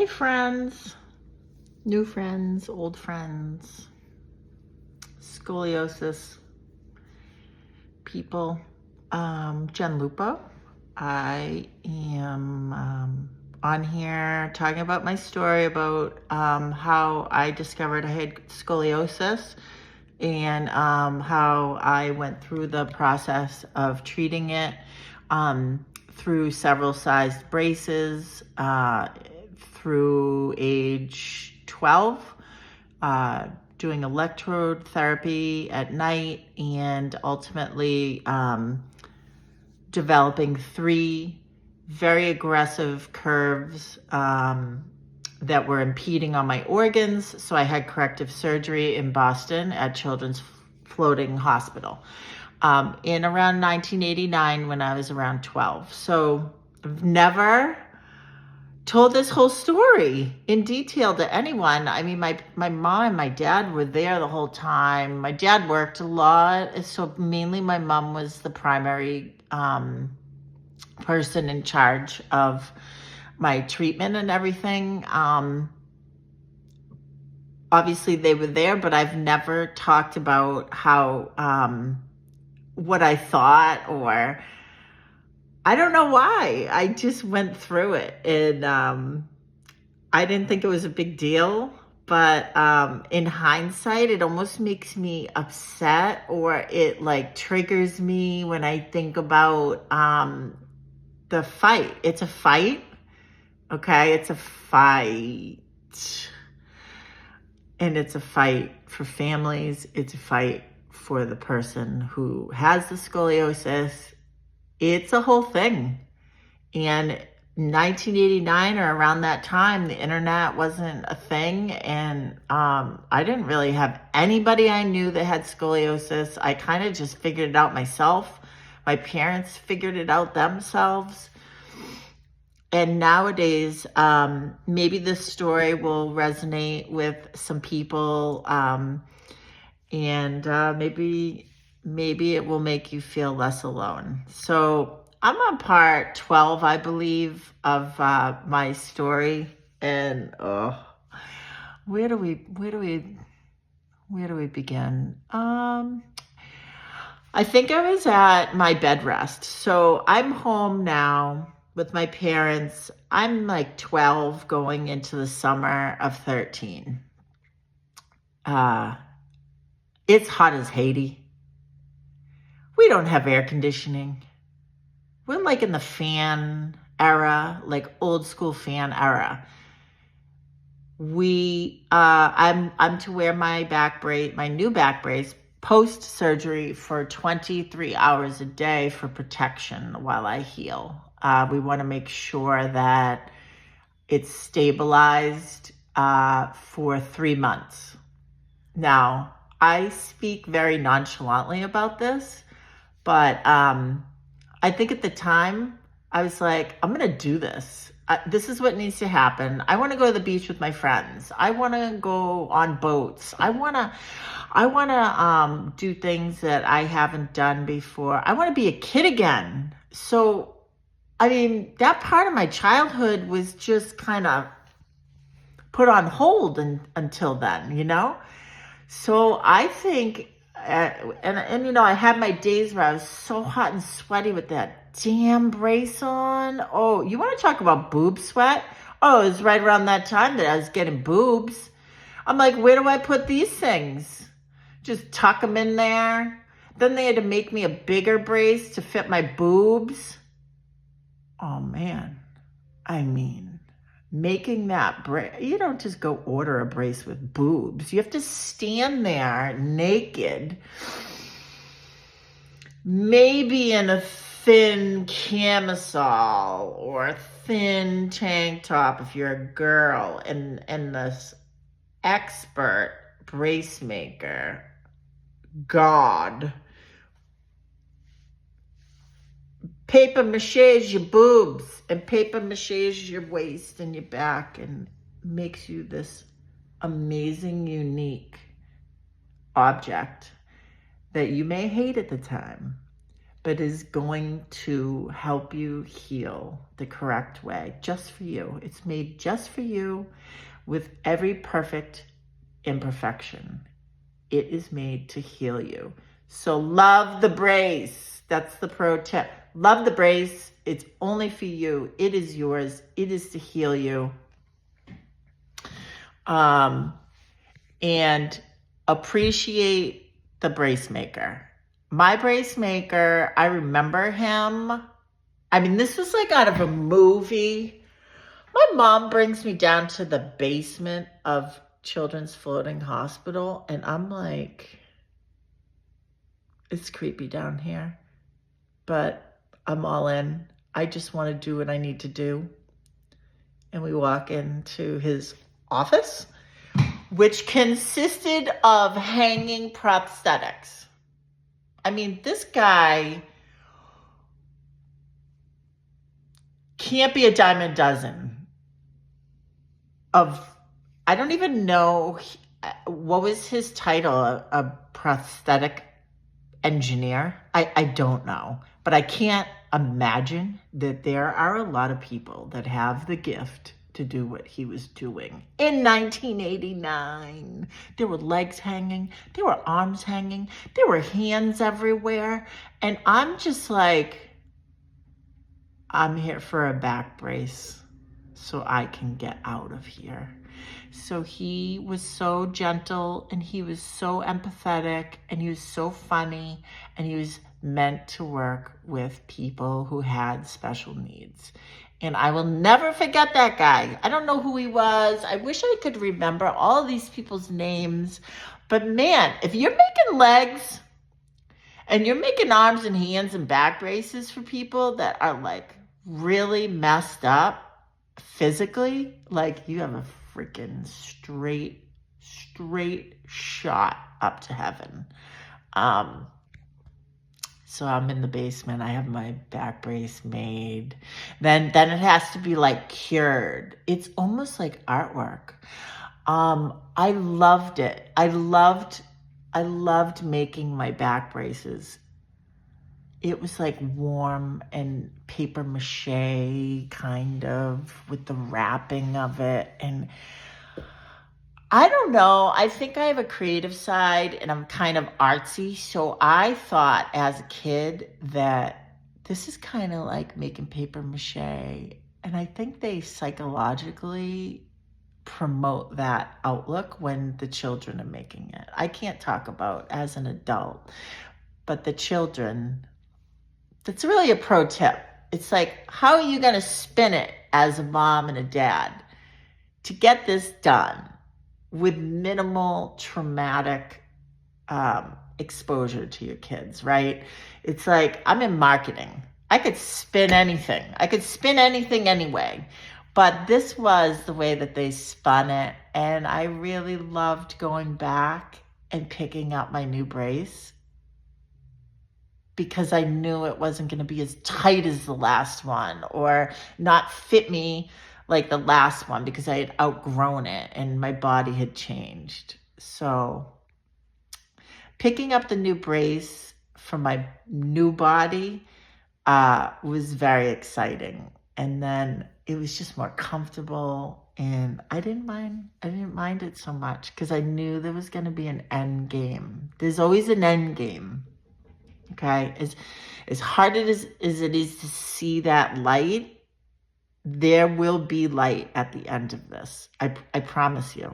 Hi, friends, new friends, old friends, scoliosis people. Jen Lupo. I am on here talking about my story about how I discovered I had scoliosis and how I went through the process of treating it through several sized braces through age 12, doing electrode therapy at night, and ultimately developing 3 very aggressive curves that were impeding on my organs. So I had corrective surgery in Boston at Children's Floating Hospital in around 1989 when I was around 12. So I've never told this whole story in detail to anyone. I mean, my mom and my dad were there the whole time. My dad worked a lot, so mainly my mom was the primary person in charge of my treatment and everything. Obviously they were there, but I've never talked about how what I thought, or I don't know why. I just went through it, and I didn't think it was a big deal, but in hindsight, it almost makes me upset, or it like triggers me when I think about the fight. It's a fight, okay? It's a fight. And it's a fight for families. It's a fight for the person who has the scoliosis. It's a whole thing. And 1989 or around that time, the internet wasn't a thing, and I didn't really have anybody I knew that had scoliosis. I kind of just figured it out myself. My parents figured it out themselves. And nowadays, maybe this story will resonate with some people, and maybe it will make you feel less alone. So I'm on part 12, I believe, of my story, and where do we begin? I think I was at my bed rest. So I'm home now with my parents. I'm like 12 going into the summer of 13. It's hot as Haiti. We don't have air conditioning. We're like in the fan era, like old school fan era. I'm to wear my back brace, my new back brace, post surgery for 23 hours a day for protection while I heal. We want to make sure that it's stabilized for 3 months. Now, I speak very nonchalantly about this, but I think at the time I was like, I'm going to do this. This is what needs to happen. I want to go to the beach with my friends. I want to go on boats. I want to do things that I haven't done before. I want to be a kid again. So, I mean, that part of my childhood was just kind of put on hold until then, you know? So I think, and you know, I had my days where I was so hot and sweaty with that damn brace on. Oh, you want to talk about boob sweat? Oh, it was right around that time that I was getting boobs. I'm like, where do I put these things? Just tuck them in there. Then they had to make me a bigger brace to fit my boobs. Oh man, I mean, making that brace, you don't just go order a brace with boobs. You have to stand there naked, maybe in a thin camisole or a thin tank top if you're a girl, and this expert brace maker, God, paper maches your boobs and paper maches your waist and your back and makes you this amazing, unique object that you may hate at the time, but is going to help you heal the correct way, just for you. It's made just for you with every perfect imperfection. It is made to heal you. So love the brace. That's the pro tip. Love the brace. It's only for you. It is yours. It is to heal you. And appreciate the brace maker. My brace maker, I remember him. I mean, this was like out of a movie. My mom brings me down to the basement of Children's Floating Hospital, and I'm like, it's creepy down here, but I'm all in. I just want to do what I need to do. And we walk into his office, which consisted of hanging prosthetics. I mean, this guy can't be a dime a dozen of, I don't even know, what was his title, a prosthetic engineer? I don't know, but I can't imagine that there are a lot of people that have the gift to do what he was doing in 1989. There were legs hanging, there were arms hanging, there were hands everywhere. And I'm just like, I'm here for a back brace so I can get out of here. So he was so gentle, and he was so empathetic, and he was so funny, and he was meant to work with people who had special needs. And I will never forget that guy. I don't know who he was. I wish I could remember all of these people's names. But man, if you're making legs and you're making arms and hands and back braces for people that are like really messed up physically, like, you have a freaking straight shot up to heaven. So I'm in the basement. I have my back brace made. Then it has to be like cured. It's almost like artwork. I loved it. I loved making my back braces. It was like warm and paper mache kind of, with the wrapping of it. And I don't know. I think I have a creative side and I'm kind of artsy. So I thought as a kid that this is kind of like making paper mache. And I think they psychologically promote that outlook when the children are making it. I can't talk about as an adult, but the children, that's really a pro tip. It's like, how are you going to spin it as a mom and a dad to get this done with minimal traumatic exposure to your kids, right? It's like, I'm in marketing. I could spin anything. I could spin anything anyway. But this was the way that they spun it. And I really loved going back and picking up my new brace, because I knew it wasn't going to be as tight as the last one, or not fit me like the last one, because I had outgrown it and my body had changed. So picking up the new brace for my new body was very exciting. And then it was just more comfortable, and I didn't mind it so much, because I knew there was going to be an end game. There's always an end game. Okay, as hard as it is to see that light, there will be light at the end of this. I promise you.